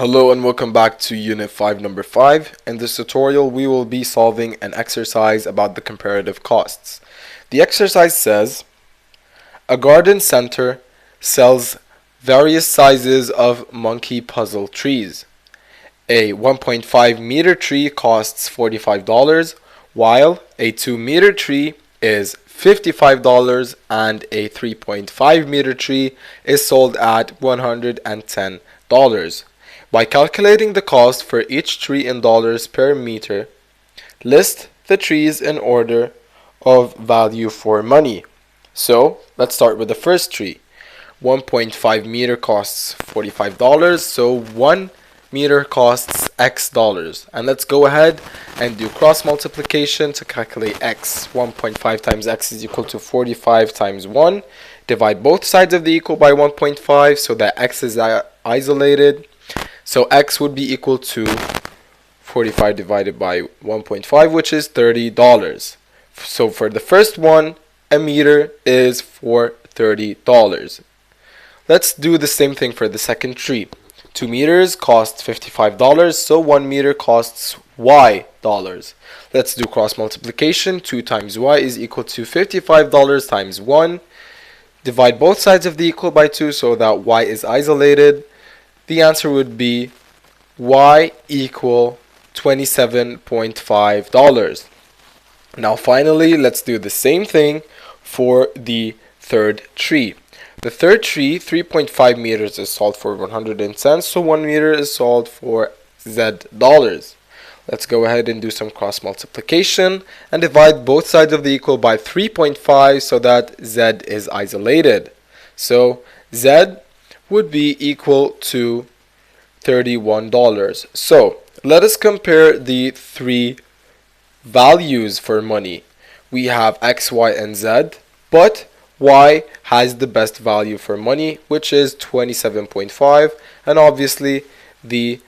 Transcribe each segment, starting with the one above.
Hello and welcome back to Unit 5 number 5. In this tutorial we will be solving an exercise about the comparative costs. The exercise says, a garden center sells various sizes of monkey puzzle trees. A 1.5 meter tree costs $45, while a 2 meter tree is $55 and a 3.5 meter tree is sold at $110. By calculating the cost for each tree in dollars per meter, list the trees in order of value for money. So let's start with the first tree. 1.5 meter costs $45, so 1 meter costs X dollars. And let's go ahead and do cross multiplication to calculate X. 1.5 times X is equal to 45 times 1. Divide both sides of the equal by 1.5 so that X is isolated. So X would be equal to 45 divided by 1.5, which is $30. So for the first one, a meter is for $30. Let's do the same thing for the second tree. 2 meters costs $55, so 1 meter costs Y dollars. Let's do cross multiplication. 2 times Y is equal to $55 times 1. Divide both sides of the equal by 2 so that Y is isolated. The answer would be Y equal $27.5. Now finally, let's do the same thing for the third tree. The third tree, 3.5 meters is sold for 100 cents, so 1 meter is sold for Z dollars. Let's go ahead and do some cross multiplication and divide both sides of the equal by 3.5 so that Z is isolated. So Z would be equal to $31. So let us compare the three values for money. We have X, Y, and Z, but Y has the best value for money, which is 27.5, and obviously the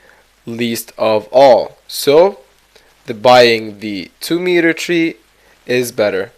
least of all. So buying the 2 meter tree is better.